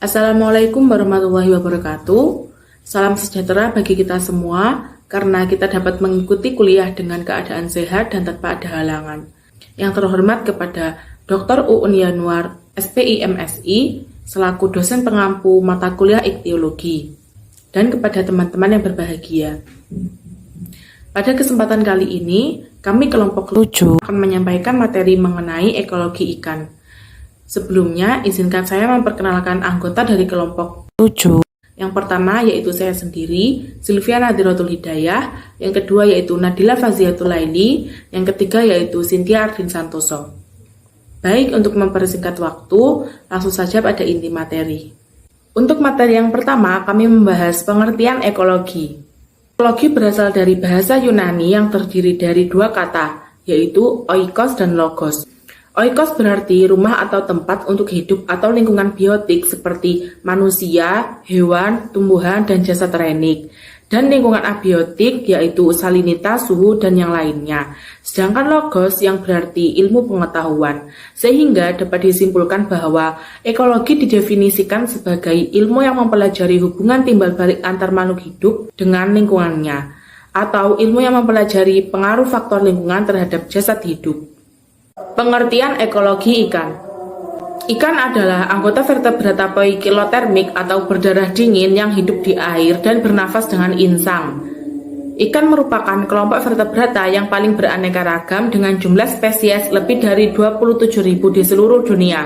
Assalamualaikum warahmatullahi wabarakatuh. Salam sejahtera bagi kita semua, karena kita dapat mengikuti kuliah dengan keadaan sehat dan tanpa ada halangan. Yang terhormat kepada Dr. Uun Yanuar, SPI MSI, selaku dosen pengampu mata kuliah Ikhtiologi, dan kepada teman-teman yang berbahagia. Pada kesempatan kali ini, kami kelompok 7 akan menyampaikan materi mengenai ekologi ikan. Sebelumnya, izinkan saya memperkenalkan anggota dari kelompok 7. Yang pertama yaitu saya sendiri, Sylvia Nadhiratul Hidayah. Yang kedua yaitu Nadila Faziatul Laili. Yang ketiga yaitu Cynthia Ardin Santoso. Baik, untuk mempersingkat waktu, langsung saja pada inti materi. Untuk materi yang pertama, kami membahas pengertian ekologi. Ekologi berasal dari bahasa Yunani yang terdiri dari dua kata, yaitu oikos dan logos. Oikos berarti rumah atau tempat untuk hidup atau lingkungan biotik seperti manusia, hewan, tumbuhan, dan jasad renik. Dan lingkungan abiotik yaitu salinitas, suhu, dan yang lainnya. Sedangkan logos yang berarti ilmu pengetahuan. Sehingga dapat disimpulkan bahwa ekologi didefinisikan sebagai ilmu yang mempelajari hubungan timbal balik antar makhluk hidup dengan lingkungannya. Atau ilmu yang mempelajari pengaruh faktor lingkungan terhadap jasad hidup. Pengertian ekologi ikan. Ikan adalah anggota vertebrata poikilotermik atau berdarah dingin yang hidup di air dan bernafas dengan insang. Ikan merupakan kelompok vertebrata yang paling beraneka ragam dengan jumlah spesies lebih dari 27.000 di seluruh dunia.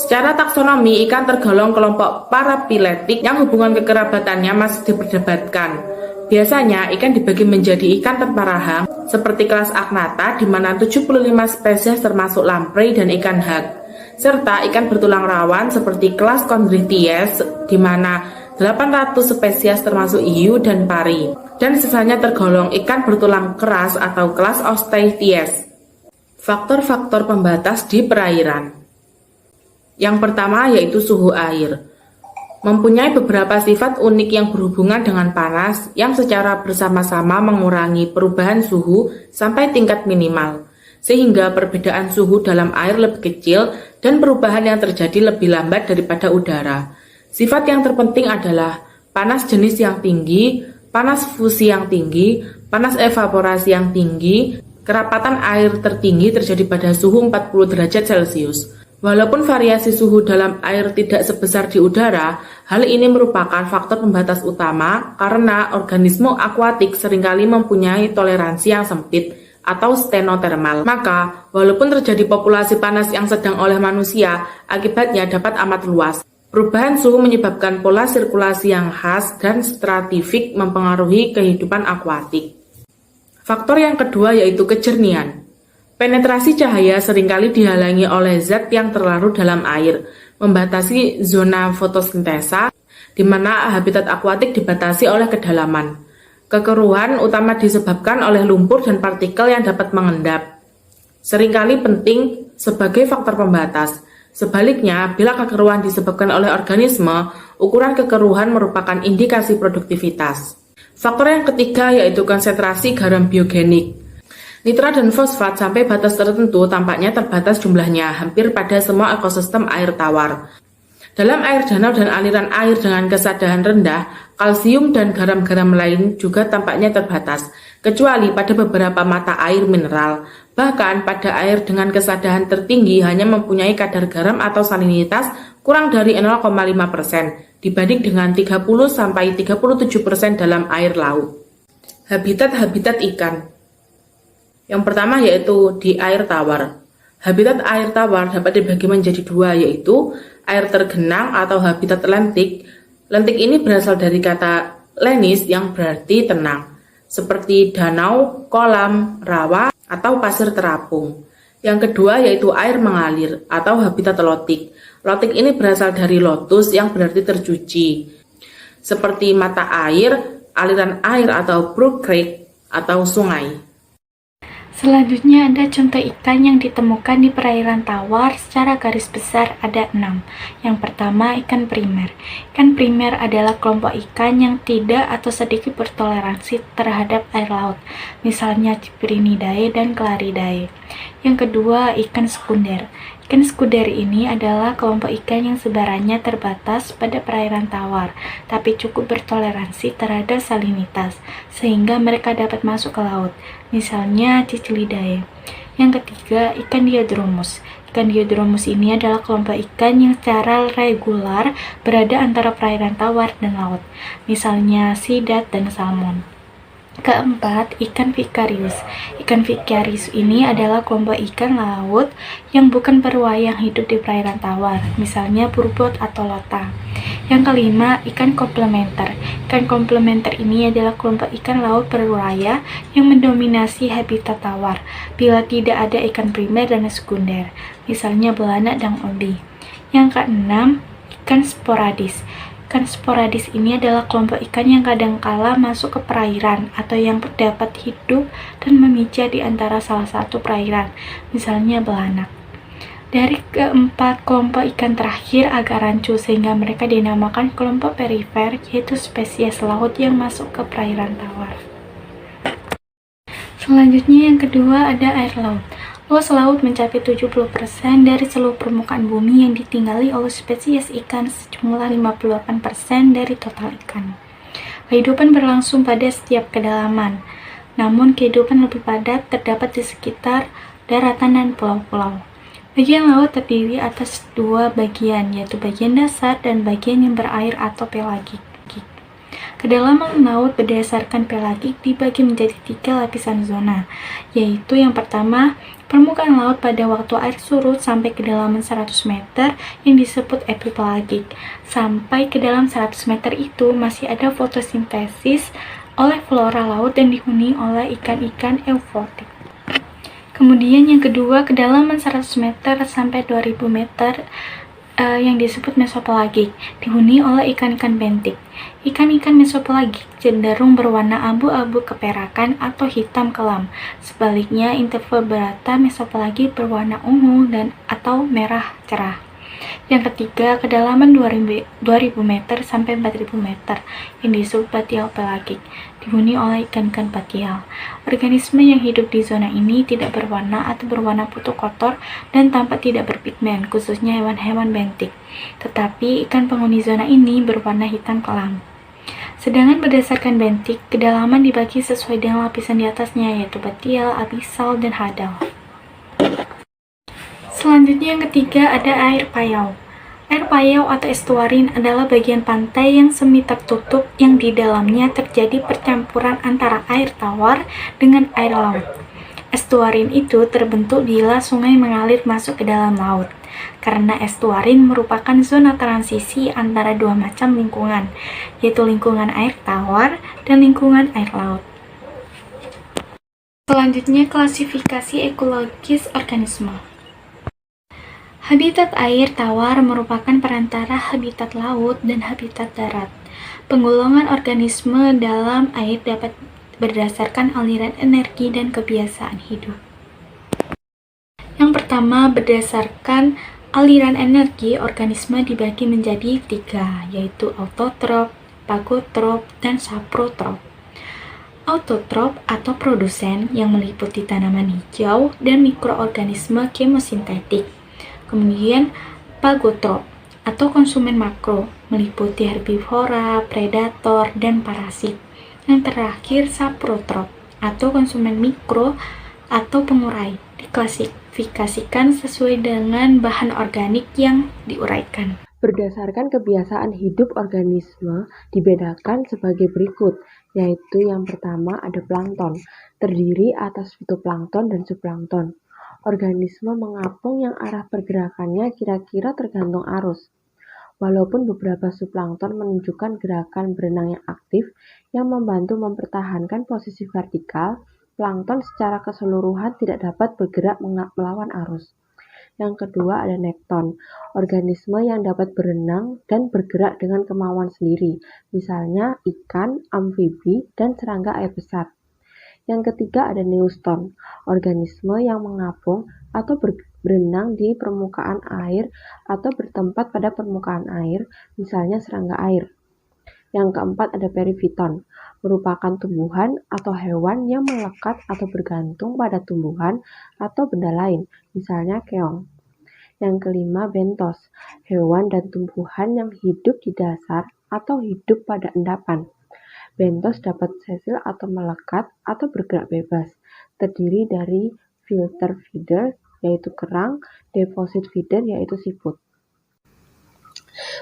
Secara taksonomi, ikan tergolong kelompok parapiletik yang hubungan kekerabatannya masih diperdebatkan. Biasanya, ikan dibagi menjadi ikan tanpa rahang, seperti kelas Agnatha, di mana 75 spesies termasuk lamprey dan ikan hak, serta ikan bertulang rawan seperti kelas Chondrichthyes, di mana 800 spesies termasuk hiu dan pari, dan sisanya tergolong ikan bertulang keras atau kelas Osteichthyes. Faktor-faktor pembatas di perairan. Yang pertama yaitu suhu air. Mempunyai beberapa sifat unik yang berhubungan dengan panas yang secara bersama-sama mengurangi perubahan suhu sampai tingkat minimal, sehingga perbedaan suhu dalam air lebih kecil dan perubahan yang terjadi lebih lambat daripada udara. Sifat yang terpenting adalah panas jenis yang tinggi, panas fusi yang tinggi, panas evaporasi yang tinggi, kerapatan air tertinggi terjadi pada suhu 40 derajat Celcius. Walaupun variasi suhu dalam air tidak sebesar di udara, hal ini merupakan faktor pembatas utama karena organisme akuatik seringkali mempunyai toleransi yang sempit atau stenotermal. Maka, walaupun terjadi populasi panas yang sedang oleh manusia, akibatnya dapat amat luas. Perubahan suhu menyebabkan pola sirkulasi yang khas dan stratifik mempengaruhi kehidupan akuatik. Faktor yang kedua yaitu kejernihan. Penetrasi cahaya seringkali dihalangi oleh zat yang terlarut dalam air, membatasi zona fotosintesa, di mana habitat akuatik dibatasi oleh kedalaman. Kekeruhan utama disebabkan oleh lumpur dan partikel yang dapat mengendap. Seringkali penting sebagai faktor pembatas. Sebaliknya, bila kekeruhan disebabkan oleh organisme, ukuran kekeruhan merupakan indikasi produktivitas. Faktor yang ketiga yaitu konsentrasi garam biogenik. Nitrat dan fosfat sampai batas tertentu tampaknya terbatas jumlahnya hampir pada semua ekosistem air tawar. Dalam air danau dan aliran air dengan kesadaran rendah, kalsium dan garam-garam lain juga tampaknya terbatas, kecuali pada beberapa mata air mineral. Bahkan pada air dengan kesadaran tertinggi hanya mempunyai kadar garam atau salinitas kurang dari 0,5% dibanding dengan 30-37% dalam air laut. Habitat-habitat ikan. Yang pertama yaitu di air tawar. Habitat air tawar dapat dibagi menjadi dua, yaitu air tergenang atau habitat lentik. Lentik ini berasal dari kata lenis yang berarti tenang, seperti danau, kolam, rawa, atau pasir terapung. Yang kedua yaitu air mengalir atau habitat lotik. Lotik ini berasal dari lotus yang berarti tercuci, seperti mata air, aliran air atau brook creek atau sungai. Selanjutnya ada contoh ikan yang ditemukan di perairan tawar. Secara garis besar ada 6. Yang pertama, ikan primer. Ikan primer adalah kelompok ikan yang tidak atau sedikit bertoleransi terhadap air laut, misalnya Cyprinidae dan Claridae. Yang kedua, ikan sekunder. Ikan sekunder ini adalah kelompok ikan yang sebarannya terbatas pada perairan tawar, tapi cukup bertoleransi terhadap salinitas, sehingga mereka dapat masuk ke laut, misalnya Cicilidae. Yang ketiga, ikan diodromus. Ikan diodromus ini adalah kelompok ikan yang secara regular berada antara perairan tawar dan laut, misalnya sidat dan salmon. Keempat, ikan vicarius. Ikan vicarius ini adalah kelompok ikan laut yang bukan beruang yang hidup di perairan tawar, misalnya burbot atau lota. Yang kelima, ikan komplementer. Ikan komplementer ini adalah kelompok ikan laut beruraya yang mendominasi habitat tawar bila tidak ada ikan primer dan sekunder, misalnya belanak dan obi. Yang keenam, ikan sporadis. Ikan sporadis ini adalah kelompok ikan yang kadangkala masuk ke perairan atau yang dapat hidup dan memijak di antara salah satu perairan, misalnya belanak. Dari keempat kelompok ikan terakhir agak rancu sehingga mereka dinamakan kelompok perifer, yaitu spesies laut yang masuk ke perairan tawar. Selanjutnya yang kedua ada air laut. Luas laut mencapai 70% dari seluruh permukaan bumi yang ditinggali oleh spesies ikan sejumlah 58% dari total ikan. Kehidupan berlangsung pada setiap kedalaman, namun kehidupan lebih padat terdapat di sekitar daratan dan pulau-pulau. Bagian laut terdiri atas dua bagian, yaitu bagian dasar dan bagian yang berair atau pelagik. Kedalaman laut berdasarkan pelagik dibagi menjadi 3 lapisan zona, yaitu yang pertama, permukaan laut pada waktu air surut sampai kedalaman 100 meter yang disebut epipelagik. Sampai ke dalam 100 meter itu masih ada fotosintesis oleh flora laut dan dihuni oleh ikan-ikan eufotik. Kemudian yang kedua, kedalaman 100 meter sampai 2000 meter yang disebut mesopelagik, dihuni oleh ikan-ikan bentik. Ikan-ikan mesopelagik cenderung berwarna abu-abu keperakan atau hitam kelam. Sebaliknya, invertebrata mesopelagik berwarna ungu dan atau merah cerah. Yang ketiga, kedalaman 2000 meter sampai 4000 meter yang disebut batial pelagik, dihuni oleh ikan-ikan batial. Organisme yang hidup di zona ini tidak berwarna atau berwarna putih kotor dan tampak tidak berpigmen, khususnya hewan-hewan bentik. Tetapi ikan penghuni zona ini berwarna hitam kelam. Sedangkan berdasarkan bentik, kedalaman dibagi sesuai dengan lapisan di atasnya, yaitu batial, abisal, dan hadal. Selanjutnya yang ketiga ada air payau. Air payau atau estuarin adalah bagian pantai yang semi tertutup yang di dalamnya terjadi percampuran antara air tawar dengan air laut. Estuarin itu terbentuk bila sungai mengalir masuk ke dalam laut, karena estuarin merupakan zona transisi antara dua macam lingkungan, yaitu lingkungan air tawar dan lingkungan air laut. Selanjutnya klasifikasi ekologis organisme. Habitat air tawar merupakan perantara habitat laut dan habitat darat. Penggolongan organisme dalam air dapat berdasarkan aliran energi dan kebiasaan hidup. Yang pertama, berdasarkan aliran energi, organisme dibagi menjadi 3, yaitu autotrof, pagotrof, dan saprotrof. Autotrof atau produsen yang meliputi tanaman hijau dan mikroorganisme kemosintetik. Kemudian pagotrof atau konsumen makro meliputi herbivora, predator, dan parasit. Yang terakhir saprotrof atau konsumen mikro atau pengurai, diklasifikasikan sesuai dengan bahan organik yang diuraikan. Berdasarkan kebiasaan hidup organisme dibedakan sebagai berikut, yaitu yang pertama ada plankton, terdiri atas fitoplankton dan zooplankton. Organisme mengapung yang arah pergerakannya kira-kira tergantung arus. Walaupun beberapa zooplankton menunjukkan gerakan berenang yang aktif yang membantu mempertahankan posisi vertikal, plankton secara keseluruhan tidak dapat bergerak melawan arus. Yang kedua ada nekton, organisme yang dapat berenang dan bergerak dengan kemauan sendiri, misalnya ikan, amfibi, dan serangga air besar. Yang ketiga ada neuston, organisme yang mengapung atau berenang di permukaan air atau bertempat pada permukaan air, misalnya serangga air. Yang keempat ada perifiton, merupakan tumbuhan atau hewan yang melekat atau bergantung pada tumbuhan atau benda lain, misalnya keong. Yang kelima, bentos, hewan dan tumbuhan yang hidup di dasar atau hidup pada endapan. Bentos dapat sesil atau melekat atau bergerak bebas, terdiri dari filter feeder, yaitu kerang, deposit feeder, yaitu siput.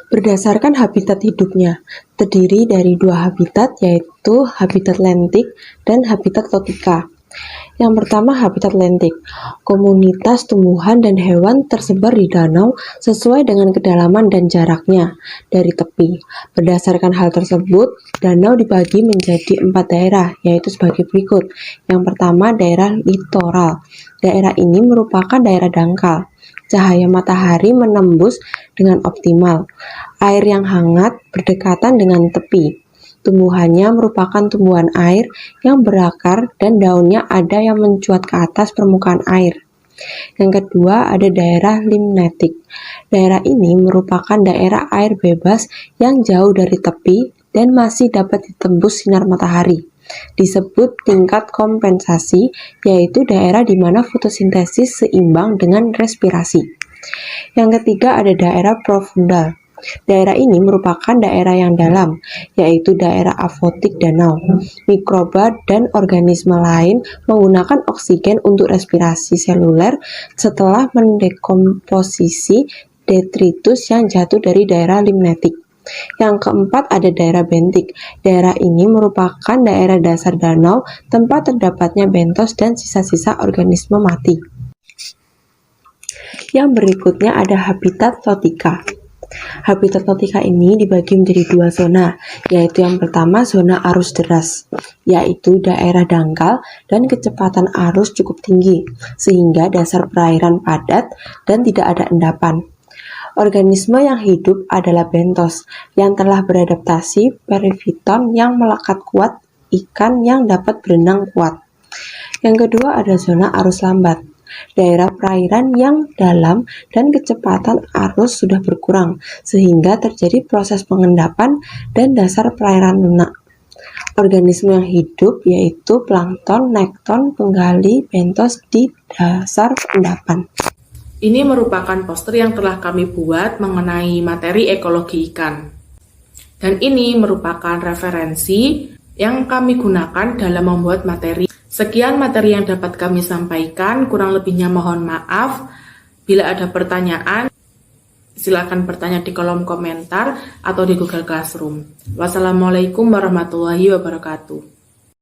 Berdasarkan habitat hidupnya, terdiri dari 2 habitat, yaitu habitat lentik dan habitat totika. Yang pertama, habitat lentik. Komunitas tumbuhan dan hewan tersebar di danau sesuai dengan kedalaman dan jaraknya dari tepi. Berdasarkan hal tersebut, danau dibagi menjadi 4 daerah, yaitu sebagai berikut. Yang pertama, daerah litoral. Daerah ini merupakan daerah dangkal. Cahaya matahari menembus dengan optimal. Air yang hangat berdekatan dengan tepi. Tumbuhannya merupakan tumbuhan air yang berakar dan daunnya ada yang mencuat ke atas permukaan air. Yang kedua, ada daerah limnetik. Daerah ini merupakan daerah air bebas yang jauh dari tepi dan masih dapat ditembus sinar matahari. Disebut tingkat kompensasi, yaitu daerah di mana fotosintesis seimbang dengan respirasi. Yang ketiga, ada daerah profundal. Daerah ini merupakan daerah yang dalam, yaitu daerah afotik danau. Mikroba dan organisme lain menggunakan oksigen untuk respirasi seluler setelah mendekomposisi detritus yang jatuh dari daerah limnetik. Yang keempat, ada daerah bentik. Daerah ini merupakan daerah dasar danau tempat terdapatnya bentos dan sisa-sisa organisme mati. Yang berikutnya ada habitat totika. Habitat totika ini dibagi menjadi 2 zona, yaitu yang pertama zona arus deras, yaitu daerah dangkal dan kecepatan arus cukup tinggi, sehingga dasar perairan padat dan tidak ada endapan. Organisme yang hidup adalah bentos yang telah beradaptasi, perifiton yang melekat kuat, ikan yang dapat berenang kuat. Yang kedua, ada zona arus lambat. Daerah perairan yang dalam dan kecepatan arus sudah berkurang, sehingga terjadi proses pengendapan dan dasar perairan lunak. Organisme yang hidup yaitu plankton, nekton, penggali bentos di dasar endapan. Ini merupakan poster yang telah kami buat mengenai materi ekologi ikan. Dan ini merupakan referensi yang kami gunakan dalam membuat materi. Sekian materi yang dapat kami sampaikan, kurang lebihnya mohon maaf. Bila ada pertanyaan, silakan bertanya di kolom komentar atau di Google Classroom. Wassalamualaikum warahmatullahi wabarakatuh.